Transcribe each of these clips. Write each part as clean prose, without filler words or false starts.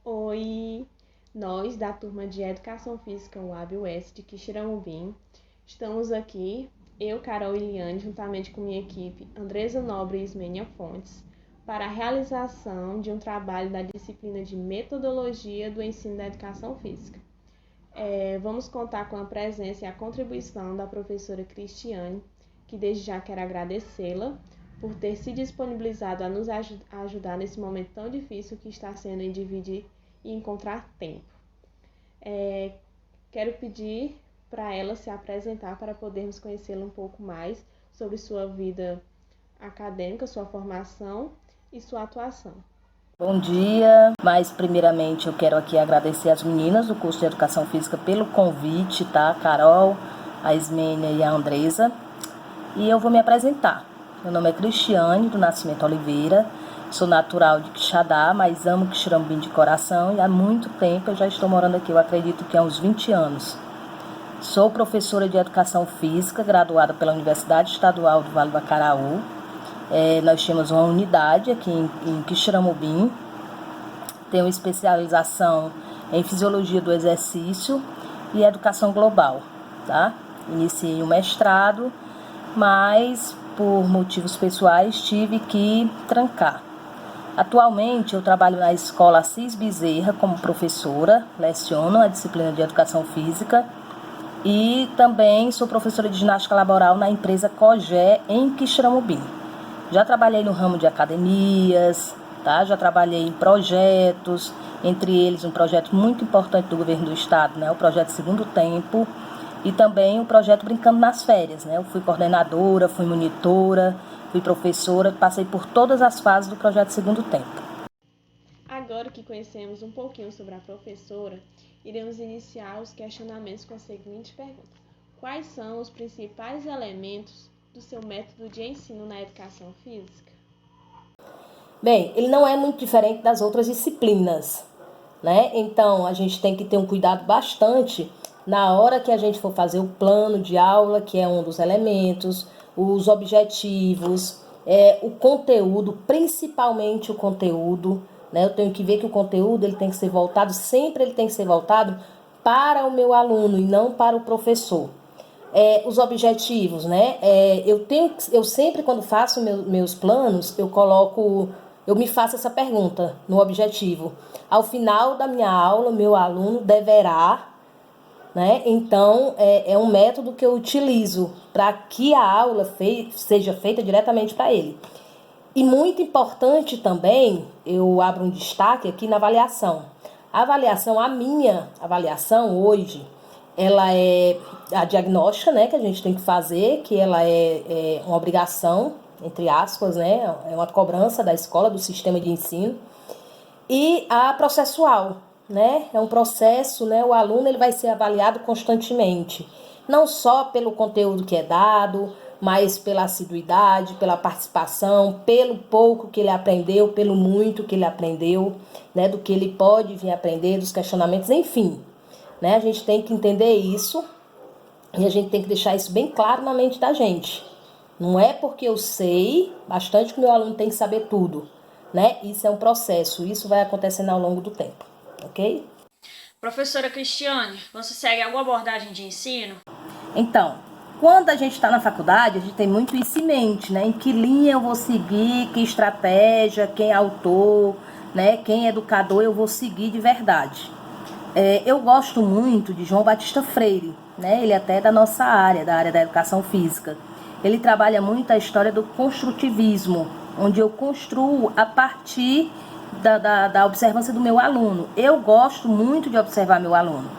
Oi, nós da turma de Educação Física UAB-US de Quixeramobim estamos aqui, eu, Carol e Liane, juntamente com minha equipe Andresa Nobre e Ismênia Fontes, para a realização de um trabalho da disciplina de Metodologia do Ensino da Educação Física. Vamos contar com a presença e a contribuição da professora Cristiane, que desde já quero agradecê-la por ter se disponibilizado a nos ajudar nesse momento tão difícil que está sendo em dividir e encontrar tempo. Quero pedir para ela se apresentar para podermos conhecê-la um pouco mais sobre sua vida acadêmica, sua formação e sua atuação. Bom dia, mas primeiramente eu quero aqui agradecer as meninas do curso de Educação Física pelo convite, tá? A Carol, a Ismênia e a Andresa. E eu vou me apresentar. Meu nome é Cristiane, do Nascimento Oliveira. Sou natural de Quixadá, mas amo Quixeramobim de coração e há muito tempo eu já estou morando aqui, eu acredito que há uns 20 anos. Sou professora de Educação Física, graduada pela Universidade Estadual do Vale do Acaraú. Nós temos uma unidade aqui em Quixeramobim. Tenho especialização em Fisiologia do Exercício e Educação Global, tá? Iniciei o mestrado, mas por motivos pessoais tive que trancar. Atualmente eu trabalho na Escola Assis Bezerra como professora, leciono a disciplina de Educação Física e também sou professora de ginástica laboral na empresa Cogé em Quixeramobim. Já trabalhei no ramo de academias, tá? Já trabalhei em projetos, entre eles um projeto muito importante do governo do estado, né? O projeto Segundo Tempo, e também o projeto Brincando nas Férias, né? Eu fui coordenadora, fui monitora, fui professora, passei por todas as fases do projeto Segundo Tempo. Agora que conhecemos um pouquinho sobre a professora, iremos iniciar os questionamentos com a seguinte pergunta: quais são os principais elementos do seu método de ensino na educação física? Bem, ele não é muito diferente das outras disciplinas, né? Então, a gente tem que ter um cuidado bastante na hora que a gente for fazer o plano de aula, que é um dos elementos, os objetivos, o conteúdo, principalmente o conteúdo, né? Eu tenho que ver que o conteúdo ele tem que ser voltado, sempre ele tem que ser voltado para o meu aluno e não para o professor. Os objetivos, né? Eu sempre, quando faço meus planos, eu me faço essa pergunta no objetivo. Ao final da minha aula, meu aluno deverá, né? Então, é um método que eu utilizo para que a aula seja feita diretamente para ele. E muito importante também, eu abro um destaque aqui na avaliação. A minha avaliação hoje, ela é a diagnóstica, né, que a gente tem que fazer, que ela é uma obrigação, entre aspas, né, é uma cobrança da escola, do sistema de ensino, e a processual, né, é um processo, né, o aluno ele vai ser avaliado constantemente, não só pelo conteúdo que é dado, mas pela assiduidade, pela participação, pelo pouco que ele aprendeu, pelo muito que ele aprendeu, né, do que ele pode vir aprender, dos questionamentos, enfim. Né? A gente tem que entender isso e a gente tem que deixar isso bem claro na mente da gente. Não é porque eu sei bastante que o meu aluno tem que saber tudo. Né? Isso é um processo, isso vai acontecendo ao longo do tempo, ok? Professora Cristiane, você segue alguma abordagem de ensino? Então, quando a gente está na faculdade, a gente tem muito isso em mente, né? Em que linha eu vou seguir, que estratégia, quem é autor, né? Quem é educador eu vou seguir de verdade. Eu gosto muito de João Batista Freire, né? Ele até é da nossa área, da área da educação física. Ele trabalha muito a história do construtivismo, onde eu construo a partir da observância do meu aluno. Eu gosto muito de observar meu aluno.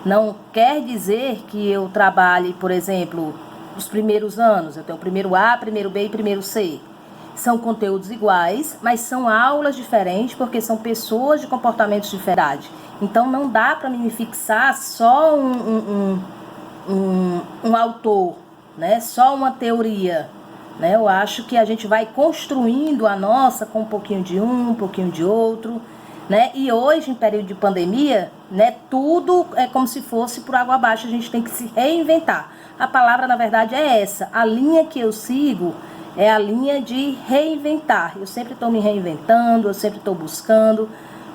Não quer dizer que eu trabalhe, por exemplo, os primeiros anos. Eu tenho o primeiro A, primeiro B e primeiro C. São conteúdos iguais, mas são aulas diferentes porque são pessoas de comportamentos diferentes. Então não dá para me fixar só um autor, né? Só uma teoria. Né? Eu acho que a gente vai construindo a nossa com um pouquinho de um pouquinho de outro. Né? E hoje, em período de pandemia, né, tudo é como se fosse por água abaixo, a gente tem que se reinventar. A palavra, na verdade, é essa. A linha que eu sigo é a linha de reinventar. Eu sempre estou me reinventando, eu sempre estou buscando,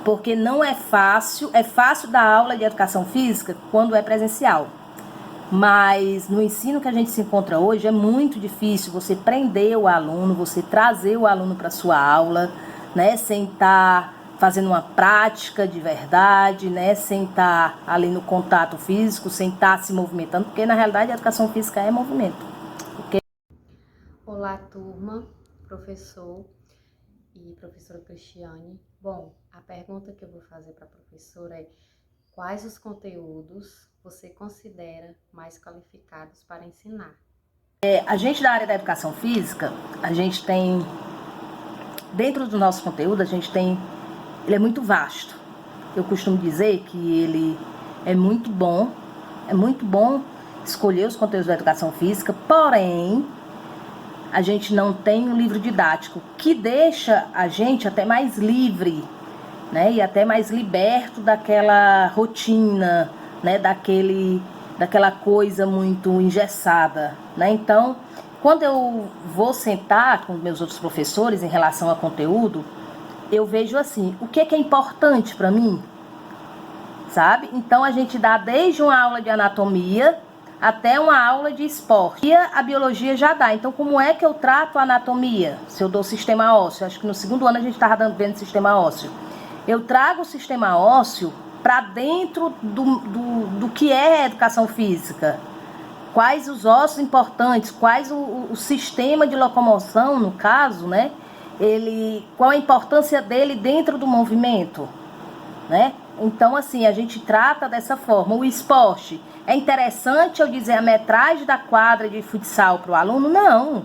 porque não é fácil dar aula de educação física quando é presencial. Mas no ensino que a gente se encontra hoje é muito difícil você prender o aluno, você trazer o aluno para a sua aula, né, sem estar fazendo uma prática de verdade, né, sem estar ali no contato físico, sem estar se movimentando, porque na realidade a educação física é movimento. Olá, turma, professor e professora Cristiane. Bom, a pergunta que eu vou fazer para a professora é: quais os conteúdos você considera mais qualificados para ensinar? A gente da área da educação física, a gente tem, dentro do nosso conteúdo, ele é muito vasto. Eu costumo dizer que ele é muito bom escolher os conteúdos da educação física, porém, a gente não tem um livro didático que deixa a gente até mais livre, né, e até mais liberto daquela rotina, né, daquela coisa muito engessada, né? Então, quando eu vou sentar com meus outros professores em relação a conteúdo, eu vejo assim, o que é importante para mim, sabe? Então, a gente dá desde uma aula de anatomia até uma aula de esporte. E a biologia já dá. Então, como é que eu trato a anatomia? Se eu dou sistema ósseo, acho que no segundo ano a gente estava vendo sistema ósseo. Eu trago o sistema ósseo para dentro do que é educação física. Quais os ossos importantes, quais o sistema de locomoção, no caso, né? Qual a importância dele dentro do movimento, né? Então, assim, a gente trata dessa forma. O esporte, é interessante eu dizer a metragem da quadra de futsal para o aluno? Não.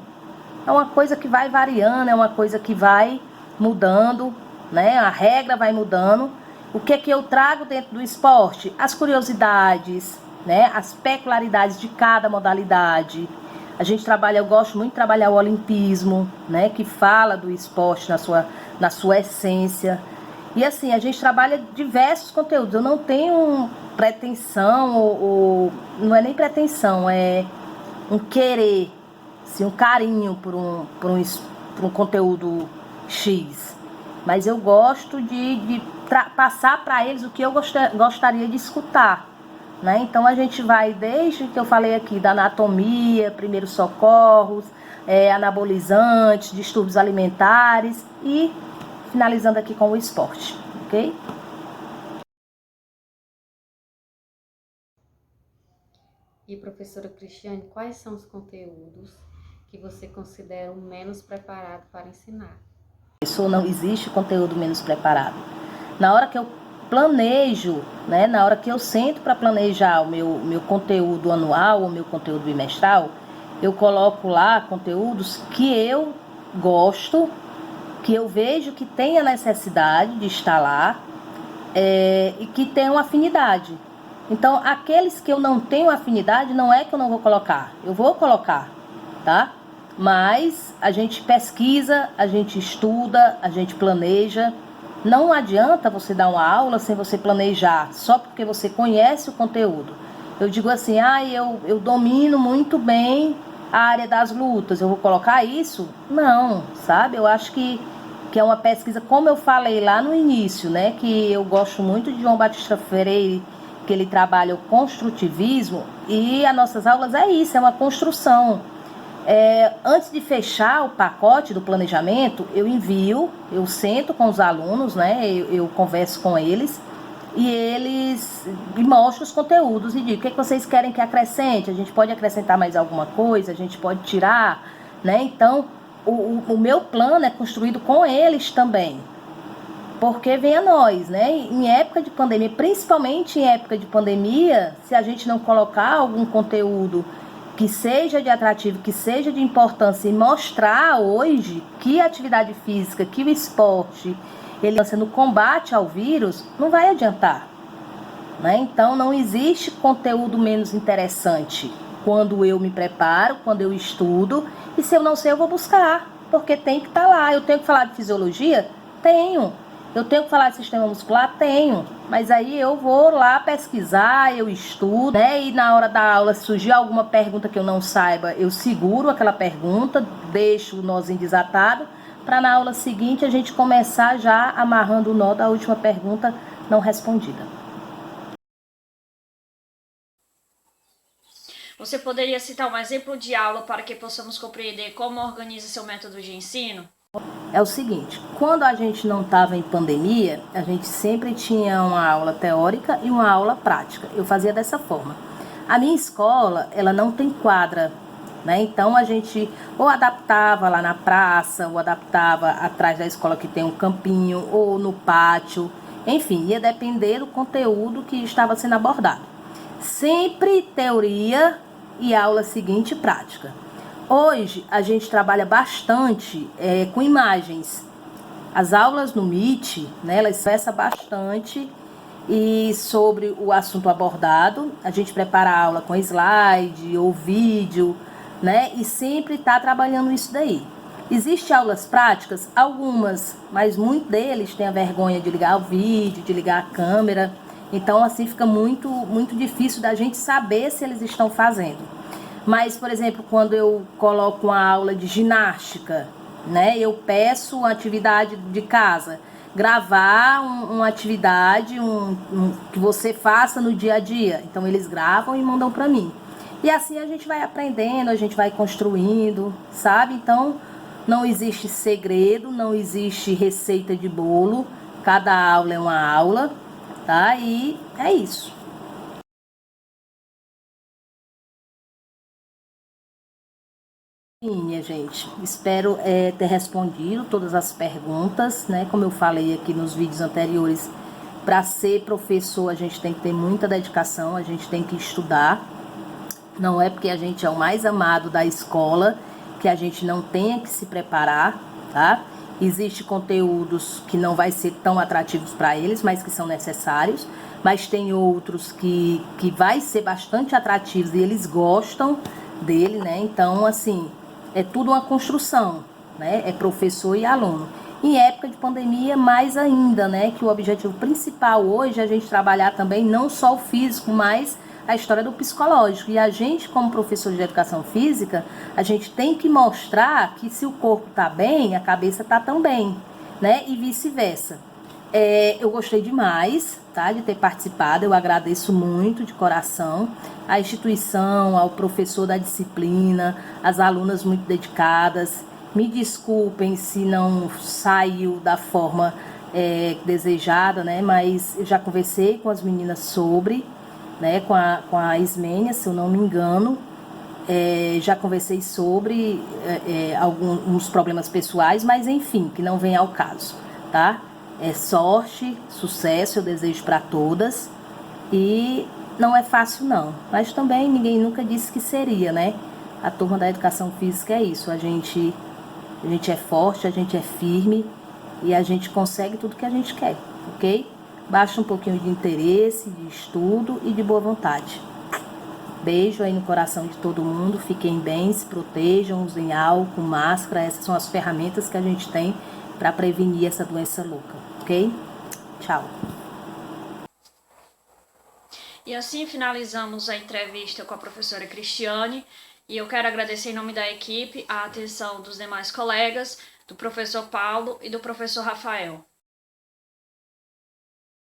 É uma coisa que vai variando, é uma coisa que vai mudando, né? A regra vai mudando. O que eu trago dentro do esporte? As curiosidades, né? As peculiaridades de cada modalidade. Eu gosto muito de trabalhar o olimpismo, né? Que fala do esporte na sua essência. E assim, a gente trabalha diversos conteúdos. Eu não tenho pretensão, não é nem pretensão, é um querer, assim, um carinho por um conteúdo X. Mas eu gosto de passar para eles o que eu gostaria de escutar, né? Então a gente vai desde que eu falei aqui da anatomia, primeiros socorros, anabolizantes, distúrbios alimentares e finalizando aqui com o esporte, ok? E professora Cristiane, quais são os conteúdos que você considera o menos preparado para ensinar? Não existe conteúdo menos preparado. Na hora que eu planejo, né, na hora que eu sento para planejar o meu conteúdo anual, o meu conteúdo bimestral, eu coloco lá conteúdos que eu gosto, que eu vejo que tem a necessidade de estar lá e que tem uma afinidade. Então, aqueles que eu não tenho afinidade, não é que eu não vou colocar, eu vou colocar, tá? Mas a gente pesquisa, a gente estuda, a gente planeja. Não adianta você dar uma aula sem você planejar, só porque você conhece o conteúdo. Eu digo assim, eu domino muito bem a área das lutas, eu vou colocar isso? Não, sabe? Eu acho que é uma pesquisa, como eu falei lá no início, né? Que eu gosto muito de João Batista Freire, que ele trabalha o construtivismo, e as nossas aulas é isso, é uma construção. Antes de fechar o pacote do planejamento, eu sento com os alunos, né? Eu converso com eles e mostro os conteúdos e digo: o que vocês querem que acrescente? A gente pode acrescentar mais alguma coisa, a gente pode tirar, né? Então, o meu plano é construído com eles também, porque vem a nós, né? Em época de pandemia, principalmente em época de pandemia, se a gente não colocar algum conteúdo que seja de atrativo, que seja de importância, e mostrar hoje que a atividade física, que o esporte, ele no combate ao vírus, não vai adiantar, né? Então, não existe conteúdo menos interessante quando eu me preparo, quando eu estudo, e se eu não sei, eu vou buscar, porque tem que estar lá. Eu tenho que falar de fisiologia? Tenho. Eu tenho que falar de sistema muscular? Tenho. Mas aí eu vou lá pesquisar, eu estudo, né? E na hora da aula, se surgir alguma pergunta que eu não saiba, eu seguro aquela pergunta, deixo o nozinho desatado, para na aula seguinte a gente começar já amarrando o nó da última pergunta não respondida. Você poderia citar um exemplo de aula para que possamos compreender como organiza seu método de ensino? É o seguinte, quando a gente não estava em pandemia, a gente sempre tinha uma aula teórica e uma aula prática. Eu fazia dessa forma. A minha escola, ela não tem quadra, né? Então a gente ou adaptava lá na praça, ou adaptava atrás da escola que tem um campinho, ou no pátio. Enfim, ia depender do conteúdo que estava sendo abordado. Sempre teoria e aula seguinte prática. Hoje a gente trabalha bastante com imagens. As aulas no Meet, né, elas expressam bastante e sobre o assunto abordado. A gente prepara a aula com slide ou vídeo, né, e sempre está trabalhando isso daí. Existem aulas práticas, algumas, mas muitos deles têm a vergonha de ligar o vídeo, de ligar a câmera. Então assim fica muito difícil da gente saber se eles estão fazendo. Mas, por exemplo, quando eu coloco uma aula de ginástica, né, eu peço uma atividade de casa, gravar uma atividade que você faça no dia a dia. Então eles gravam e mandam para mim. E assim a gente vai aprendendo, a gente vai construindo, sabe? Então não existe segredo, não existe receita de bolo. Cada aula é uma aula, tá? E é isso. Sim, minha gente, espero ter respondido todas as perguntas, né? Como eu falei aqui nos vídeos anteriores, para ser professor a gente tem que ter muita dedicação, a gente tem que estudar. Não é porque a gente é o mais amado da escola que a gente não tenha que se preparar, tá? Existem conteúdos que não vai ser tão atrativos para eles, mas que são necessários. Mas tem outros que vai ser bastante atrativos e eles gostam dele, né? Então, assim, é tudo uma construção, né? É professor e aluno. Em época de pandemia, mais ainda, né? Que o objetivo principal hoje é a gente trabalhar também não só o físico, mas a história do psicológico. E a gente, como professor de educação física, a gente tem que mostrar que se o corpo tá bem, a cabeça tá também, né? E vice-versa. Eu gostei demais, tá, de ter participado, eu agradeço muito de coração à instituição, ao professor da disciplina, às alunas muito dedicadas. Me desculpem se não saiu da forma desejada, né, mas eu já conversei com as meninas sobre, né, com a Ismênia, se eu não me engano, já conversei sobre alguns problemas pessoais, mas enfim, que não vem ao caso, tá? Sorte, sucesso eu desejo para todas e não é fácil não, mas também ninguém nunca disse que seria, né? A turma da educação física é isso, a gente é forte, a gente é firme e a gente consegue tudo que a gente quer, ok? Basta um pouquinho de interesse, de estudo e de boa vontade. Beijo aí no coração de todo mundo, fiquem bem, se protejam, usem álcool, máscara, essas são as ferramentas que a gente tem para prevenir essa doença louca, ok? Tchau. E assim finalizamos a entrevista com a professora Cristiane, e eu quero agradecer em nome da equipe a atenção dos demais colegas, do professor Paulo e do professor Rafael.